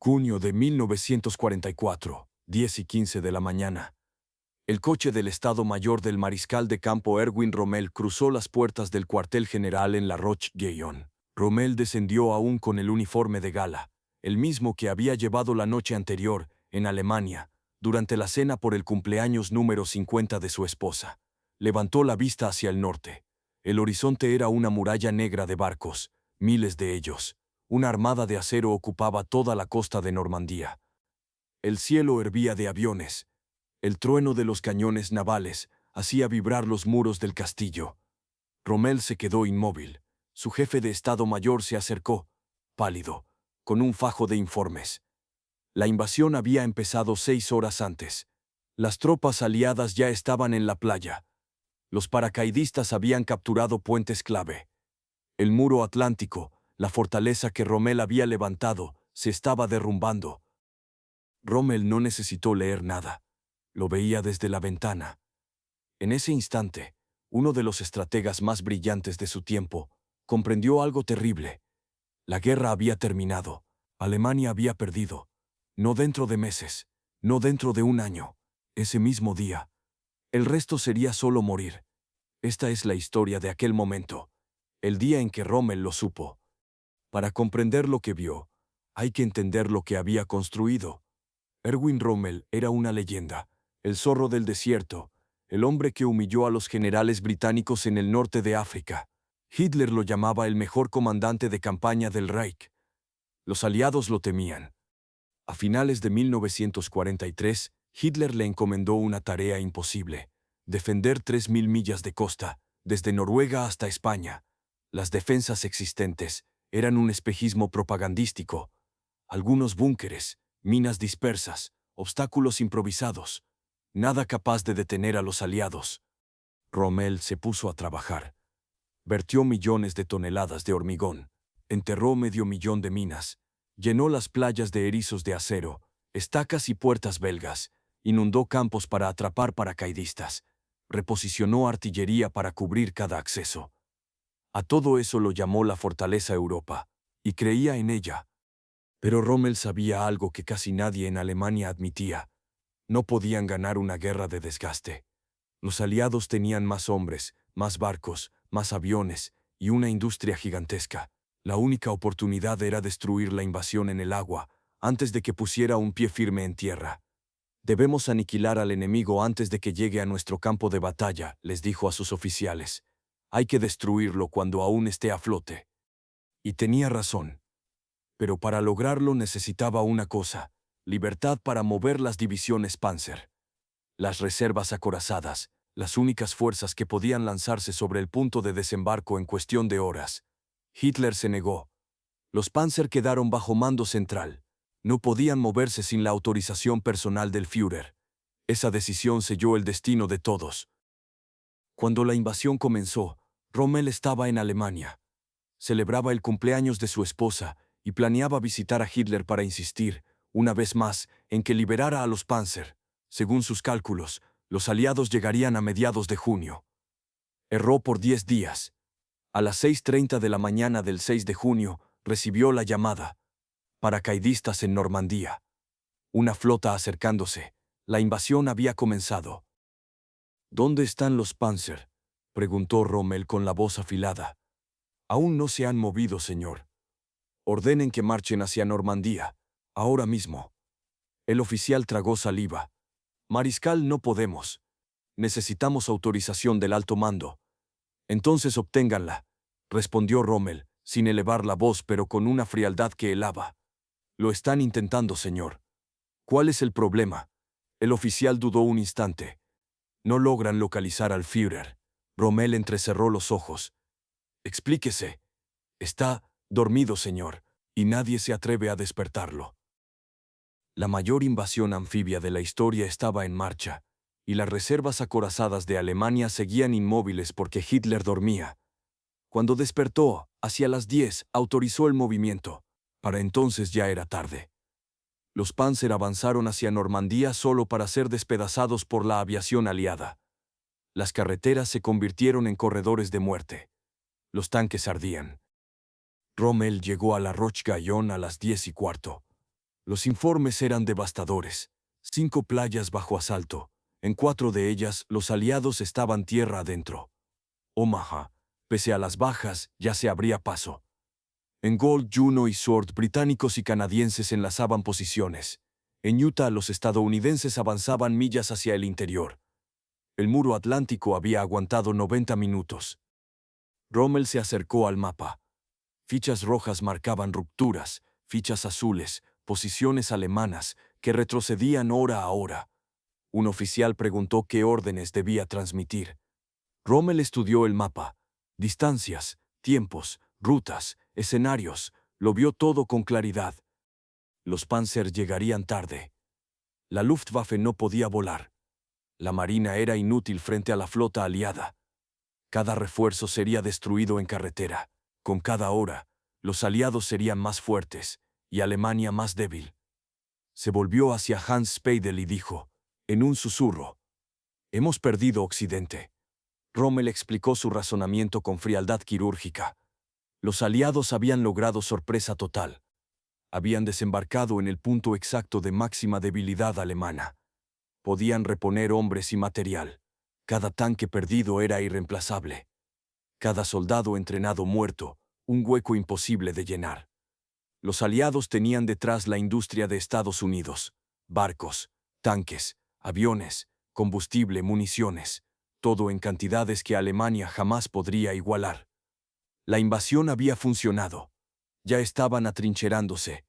Junio de 1944, 10:15 de la mañana. El coche del Estado Mayor del mariscal de campo Erwin Rommel cruzó las puertas del cuartel general en La Roche-Guyon. Rommel descendió aún con el uniforme de gala, el mismo que había llevado la noche anterior, en Alemania, durante la cena por el cumpleaños número 50 de su esposa. Levantó la vista hacia el norte. El horizonte era una muralla negra de barcos, miles de ellos. Una armada de acero ocupaba toda la costa de Normandía. El cielo hervía de aviones. El trueno de los cañones navales hacía vibrar los muros del castillo. Rommel se quedó inmóvil. Su jefe de Estado Mayor se acercó, pálido, con un fajo de informes. La invasión había empezado 6 horas antes. Las tropas aliadas ya estaban en la playa. Los paracaidistas habían capturado puentes clave. El muro atlántico, la fortaleza que Rommel había levantado, se estaba derrumbando. Rommel no necesitó leer nada. Lo veía desde la ventana. En ese instante, uno de los estrategas más brillantes de su tiempo comprendió algo terrible. La guerra había terminado. Alemania había perdido. No dentro de meses, no dentro de un año. Ese mismo día. El resto sería solo morir. Esta es la historia de aquel momento. El día en que Rommel lo supo. Para comprender lo que vio, hay que entender lo que había construido. Erwin Rommel era una leyenda, el zorro del desierto, el hombre que humilló a los generales británicos en el norte de África. Hitler lo llamaba el mejor comandante de campaña del Reich. Los aliados lo temían. A finales de 1943, Hitler le encomendó una tarea imposible: defender 3.000 millas de costa, desde Noruega hasta España. Las defensas existentes eran un espejismo propagandístico. Algunos búnkeres, minas dispersas, obstáculos improvisados. Nada capaz de detener a los aliados. Rommel se puso a trabajar. Vertió millones de toneladas de hormigón. Enterró 500.000 de minas. Llenó las playas de erizos de acero, estacas y puertas belgas. Inundó campos para atrapar paracaidistas. Reposicionó artillería para cubrir cada acceso. A todo eso lo llamó la Fortaleza Europa, y creía en ella. Pero Rommel sabía algo que casi nadie en Alemania admitía. No podían ganar una guerra de desgaste. Los aliados tenían más hombres, más barcos, más aviones y una industria gigantesca. La única oportunidad era destruir la invasión en el agua, antes de que pusiera un pie firme en tierra. Debemos aniquilar al enemigo antes de que llegue a nuestro campo de batalla, les dijo a sus oficiales. Hay que destruirlo cuando aún esté a flote. Y tenía razón. Pero para lograrlo necesitaba una cosa: libertad para mover las divisiones Panzer. Las reservas acorazadas, las únicas fuerzas que podían lanzarse sobre el punto de desembarco en cuestión de horas. Hitler se negó. Los Panzer quedaron bajo mando central. No podían moverse sin la autorización personal del Führer. Esa decisión selló el destino de todos. Cuando la invasión comenzó, Rommel estaba en Alemania. Celebraba el cumpleaños de su esposa y planeaba visitar a Hitler para insistir, una vez más, en que liberara a los Panzer. Según sus cálculos, los aliados llegarían a mediados de junio. Erró por 10 días. A las 6:30 de la mañana del 6 de junio, recibió la llamada. Paracaidistas en Normandía. Una flota acercándose. La invasión había comenzado. ¿Dónde están los Panzer?, preguntó Rommel con la voz afilada. Aún no se han movido, señor. Ordenen que marchen hacia Normandía, ahora mismo. El oficial tragó saliva. Mariscal, no podemos. Necesitamos autorización del alto mando. Entonces obténganla, respondió Rommel, sin elevar la voz pero con una frialdad que helaba. Lo están intentando, señor. ¿Cuál es el problema? El oficial dudó un instante. No logran localizar al Führer. Rommel entrecerró los ojos. Explíquese. Está dormido, señor, y nadie se atreve a despertarlo. La mayor invasión anfibia de la historia estaba en marcha, y las reservas acorazadas de Alemania seguían inmóviles porque Hitler dormía. Cuando despertó, hacia las 10, autorizó el movimiento. Para entonces ya era tarde. Los Panzer avanzaron hacia Normandía solo para ser despedazados por la aviación aliada. Las carreteras se convirtieron en corredores de muerte. Los tanques ardían. Rommel llegó a La Roche-Guyon a las 10:15. Los informes eran devastadores. 5 playas bajo asalto. En 4 de ellas, los aliados estaban tierra adentro. Omaha, pese a las bajas, ya se abría paso. En Gold, Juno y Sword, británicos y canadienses enlazaban posiciones. En Utah, los estadounidenses avanzaban millas hacia el interior. El muro atlántico había aguantado 90 minutos. Rommel se acercó al mapa. Fichas rojas marcaban rupturas, fichas azules, posiciones alemanas, que retrocedían hora a hora. Un oficial preguntó qué órdenes debía transmitir. Rommel estudió el mapa. Distancias, tiempos, rutas, escenarios, lo vio todo con claridad. Los Panzer llegarían tarde. La Luftwaffe no podía volar. La marina era inútil frente a la flota aliada. Cada refuerzo sería destruido en carretera. Con cada hora, los aliados serían más fuertes y Alemania más débil. Se volvió hacia Hans Speidel y dijo, en un susurro, «Hemos perdido Occidente». Rommel explicó su razonamiento con frialdad quirúrgica. Los aliados habían logrado sorpresa total. Habían desembarcado en el punto exacto de máxima debilidad alemana. Podían reponer hombres y material. Cada tanque perdido era irreemplazable. Cada soldado entrenado muerto, un hueco imposible de llenar. Los aliados tenían detrás la industria de Estados Unidos. Barcos, tanques, aviones, combustible, municiones, todo en cantidades que Alemania jamás podría igualar. La invasión había funcionado. Ya estaban atrincherándose.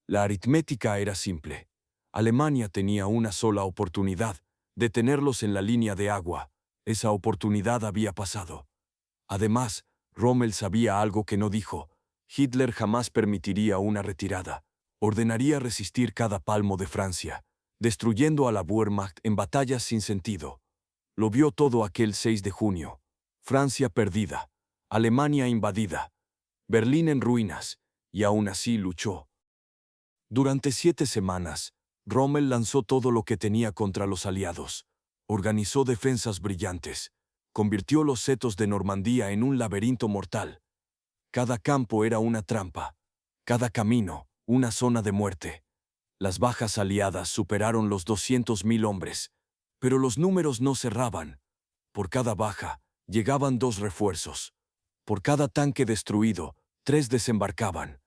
La aritmética era simple. Alemania tenía una sola oportunidad, detenerlos en la línea de agua. Esa oportunidad había pasado. Además, Rommel sabía algo que no dijo. Hitler jamás permitiría una retirada. Ordenaría resistir cada palmo de Francia, destruyendo a la Wehrmacht en batallas sin sentido. Lo vio todo aquel 6 de junio. Francia perdida, Alemania invadida, Berlín en ruinas, y aún así luchó. Durante 7 semanas, Rommel lanzó todo lo que tenía contra los aliados. Organizó defensas brillantes. Convirtió los setos de Normandía en un laberinto mortal. Cada campo era una trampa. Cada camino, una zona de muerte. Las bajas aliadas superaron los 200.000 hombres. Pero los números no cerraban. Por cada baja, llegaban 2 refuerzos. Por cada tanque destruido, 3 desembarcaban.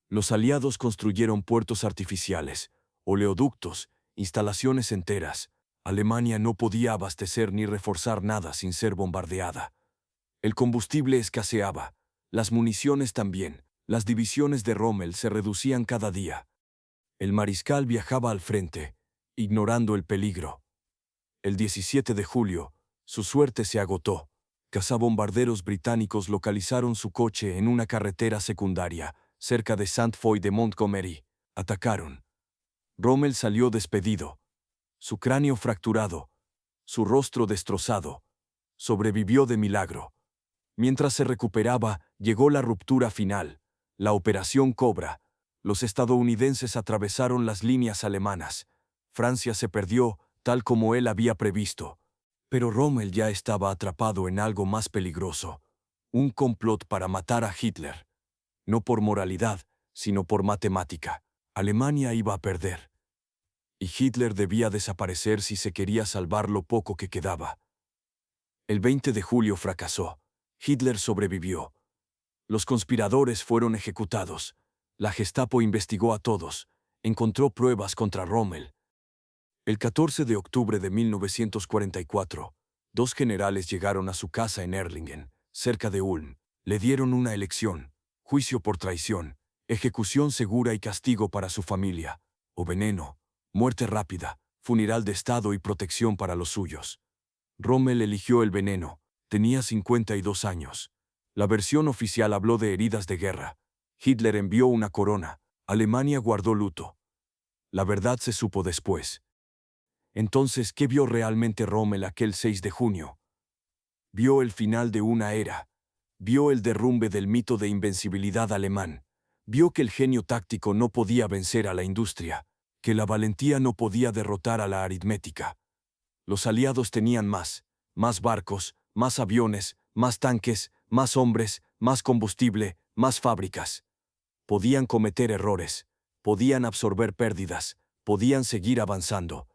Los aliados construyeron puertos artificiales, oleoductos, instalaciones enteras. Alemania no podía abastecer ni reforzar nada sin ser bombardeada. El combustible escaseaba, las municiones también. Las divisiones de Rommel se reducían cada día. El mariscal viajaba al frente, ignorando el peligro. El 17 de julio, su suerte se agotó. Cazabombarderos británicos localizaron su coche en una carretera secundaria, cerca de Saint Foy de Montgomery. Atacaron. Rommel salió despedido. Su cráneo fracturado, su rostro destrozado. Sobrevivió de milagro. Mientras se recuperaba, llegó la ruptura final, la Operación Cobra. Los estadounidenses atravesaron las líneas alemanas. Francia se perdió, tal como él había previsto. Pero Rommel ya estaba atrapado en algo más peligroso. Un complot para matar a Hitler. No por moralidad, sino por matemática. Alemania iba a perder. Y Hitler debía desaparecer si se quería salvar lo poco que quedaba. El 20 de julio fracasó. Hitler sobrevivió. Los conspiradores fueron ejecutados. La Gestapo investigó a todos. Encontró pruebas contra Rommel. El 14 de octubre de 1944, 2 generales llegaron a su casa en Erlingen, cerca de Ulm. Le dieron una elección: juicio por traición, ejecución segura y castigo para su familia, o veneno, muerte rápida, funeral de Estado y protección para los suyos. Rommel eligió el veneno. Tenía 52 años. La versión oficial habló de heridas de guerra. Hitler envió una corona. Alemania guardó luto. La verdad se supo después. Entonces, ¿qué vio realmente Rommel aquel 6 de junio? Vio el final de una era. Vio el derrumbe del mito de invencibilidad alemán. Vio que el genio táctico no podía vencer a la industria, que la valentía no podía derrotar a la aritmética. Los aliados tenían más barcos, más aviones, más tanques, más hombres, más combustible, más fábricas. Podían cometer errores, podían absorber pérdidas, podían seguir avanzando.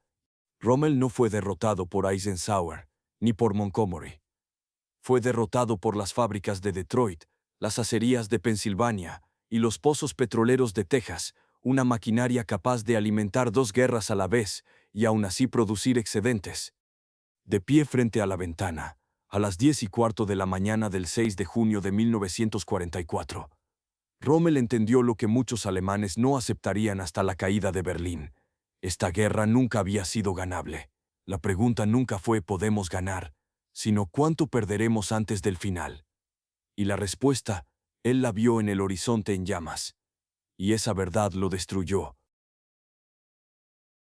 Rommel no fue derrotado por Eisenhower, ni por Montgomery. Fue derrotado por las fábricas de Detroit, las acerías de Pensilvania y los pozos petroleros de Texas, una maquinaria capaz de alimentar 2 guerras a la vez y aún así producir excedentes. De pie frente a la ventana, a las 10:15 de la mañana del 6 de junio de 1944, Rommel entendió lo que muchos alemanes no aceptarían hasta la caída de Berlín. Esta guerra nunca había sido ganable. La pregunta nunca fue ¿podemos ganar?, sino ¿cuánto perderemos antes del final? Y la respuesta, él la vio en el horizonte en llamas. Y esa verdad lo destruyó.